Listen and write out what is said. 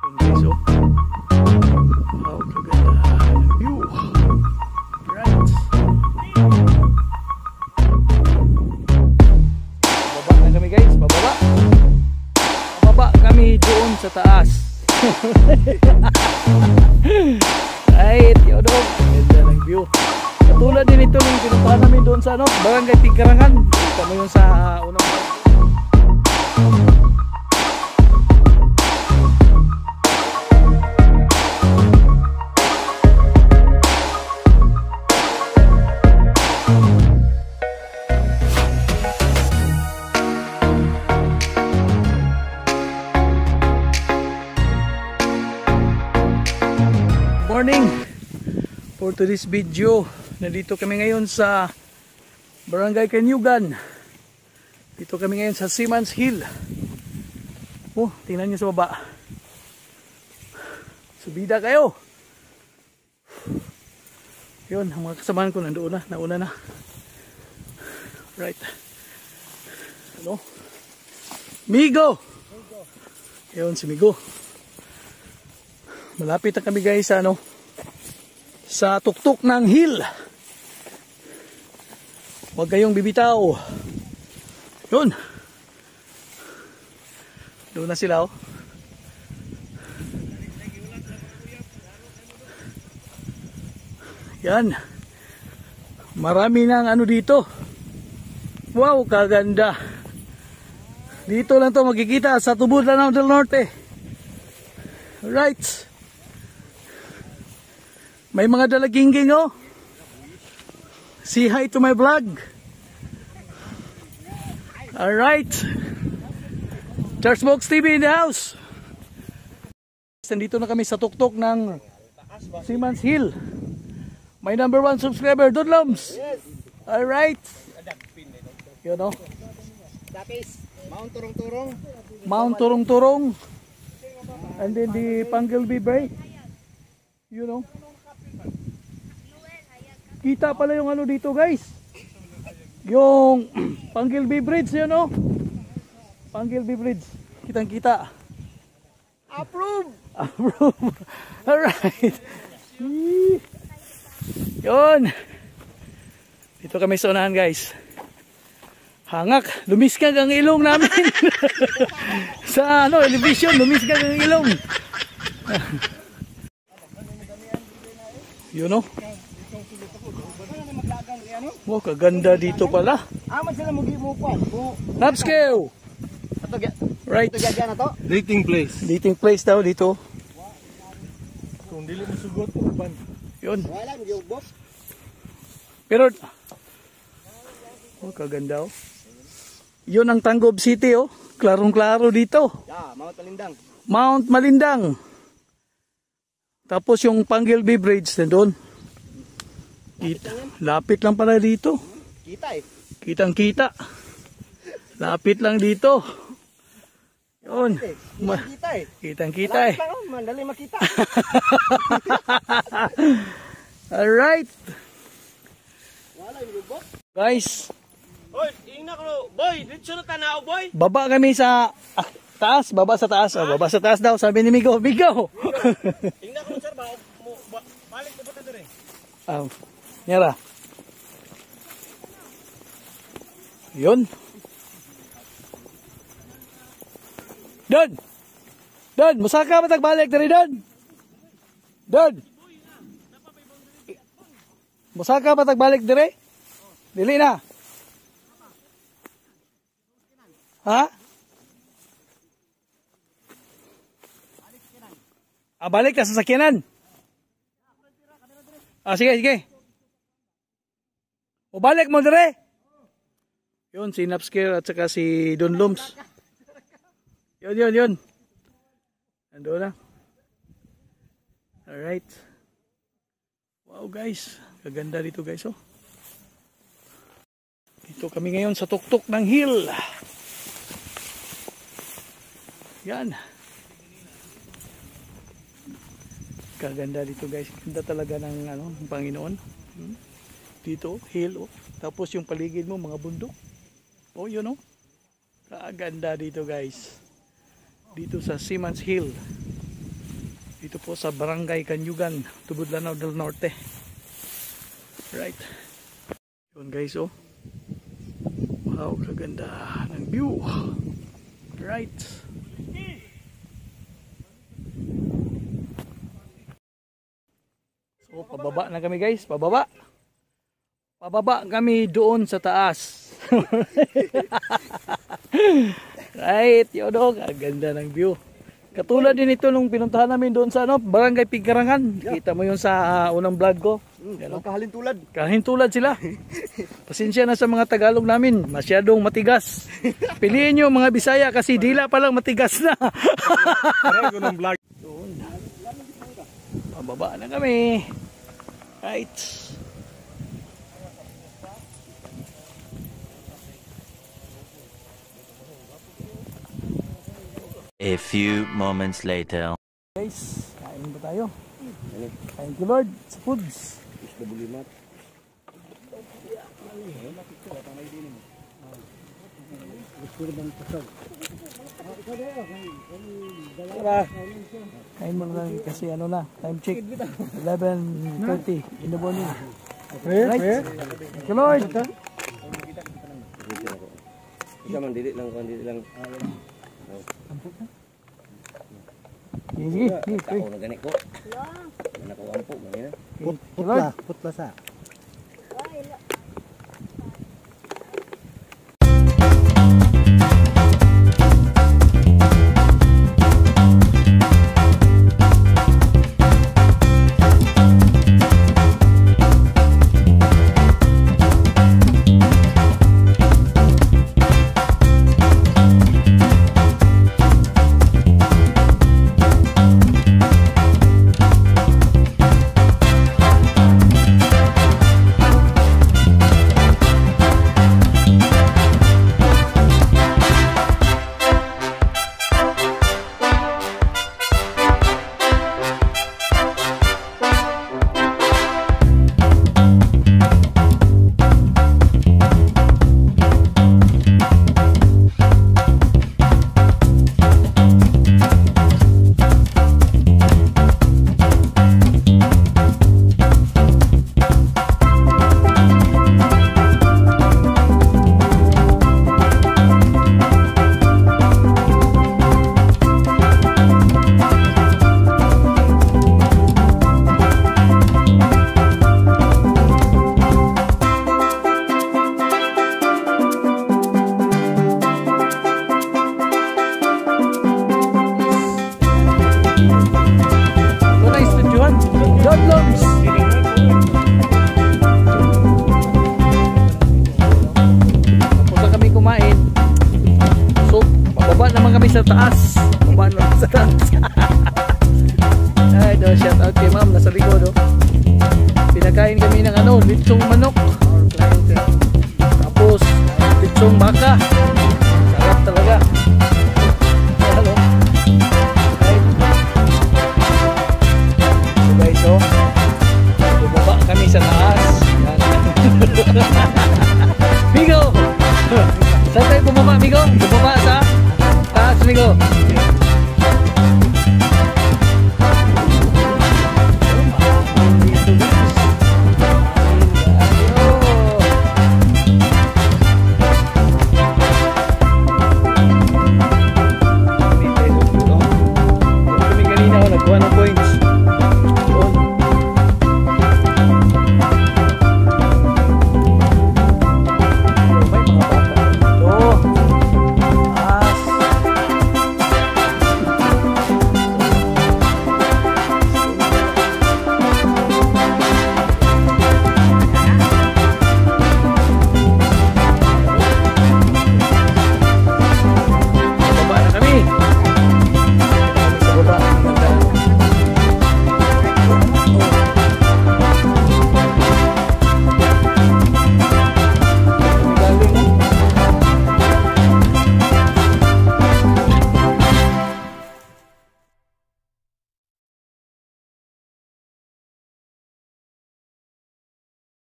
Guys, oh. Wow, kaganda ng view. Right. Bababa na kami guys, bababa. Bababa kami doon sa taas. Right, yun o. Ganda ng view. Katulad din ito yung pinuntahan namin doon sa ano, Barangay Tigkarangan. Kami yung sa unang barangay. Morning for today's video. Nandito kami ngayon sa Barangay Kanyugan. Dito kami ngayon sa Seaman's Hill. Oh, tingnan nyo sa baba. Subida kayo. Yun, ang mga kasamahan ko nandoon na, nauna na. Right. Ano? Migo! Yun si Migo. Malapit na kami guys sa ano, sa tuktok ng hill. Huwag kayong bibitaw. Yun. Doon na sila oh. Yan. Marami ng ano dito. Wow, kaganda. Dito lang to magkikita sa Tubod Lanao del Norte. Right. May mga dalagingging oh. Say hi to my vlog. Alright. Chargebox TV in the house. Nandito na kami sa tuktok ng Seaman's Hill. My number 1 subscriber, Dudloms. Alright. Yun oh. Tapos, Mount Turong-Turong. Mount Turong-Turong. And then the Panggilby Bay. You know. Kita pala yung ano dito guys. Yung Panggilby Bridge yun o. Panggilby Bridge. Kitang kita. Approve! Approve. Alright. Yun. Dito kami sa unahan guys. Hangak. Lumiskag ang ilong namin. Sa ano, elevation. Lumiskag ang ilong. Yun o. Wow, kaganda dito pala. Aman sila mo po. Napskew! Right. Ito gagana to? Dating place. Dating place daw dito. Kung dili mo sugot, uban. Yun. Wala, hindi yung boss. Pero, oh, kaganda oh. Yun ang Tanggob City oh. Klarong-klaro dito. Yeah, Mount Malindang. Mount Malindang. Tapos yung Panggilby Bridge nandun. Lapit lang pala dito. Kita eh. Kitang kita. Lapit lang dito. Yun. Kita eh. Kitang kita eh. Lapit lang oh, mandali makita. Alright. Wala yung boss. Guys. Hoy, ingna ko. Boy, dito na tanaw boy. Baba kami sa taas. Baba sa taas. Oh, baba sa taas daw. Sabi ni Migo. Migo. Ingna ko sir ba? Balik ko ba dire? Nyara. Yun. Don. Don, musaka ba tagbalik dari Don? Don. Musaka ba tagbalik dari? Dili na. Ha? Balik na sa sakyanan. Sige, sige. O balik mo dire. Yun, si Napsker at saka si Don Lums. Yun. Ando na. Alright. Wow guys. Kaganda dito guys oh. Dito kami ngayon sa tuktok ng hill. Yan. Kaganda dito guys. Ganda talaga ng ano, ng Panginoon. Dito, hill oh. Tapos yung paligid mo mga bundok. Oh, yun oh. Kaganda dito guys. Dito sa Seaman's Hill. Dito po sa Barangay Kanyugan, Tubod-Lanao del Norte. Right. Yun guys, oh. Wow, kaganda ng view. Right. So, pababa na kami guys, pababa. Pababa kami doon sa taas. Right, yun oh, kaganda ng view. Katulad din ito nung pinuntahan namin doon sa Barangay Pigkarangan. Kita mo yun sa unang vlog ko. Kahintulad. Kahintulad sila. Pasensya na sa mga Tagalog namin, masyadong matigas. Piliin nyo mga Bisaya kasi dila pa lang matigas na. Parang ko ng vlog. Doon. Pababa na kami. Right. A few moments later. Guys, kain ba tayo? Thank you Lord sa foods. Kain mo lang kasi ano na, time check 11:30 in the morning. Right? Thank you Lord. Dili lang. Sige. Ako na ganit ko. Mana ko ampo ganyan. Putla sa. Godlogs. Tapos na kami kumain. So, pababa naman kami sa taas. Pababa naman sa taas. Ay, shout out kay ma'am, nasa likod. Pinakain kami ng litsong manok.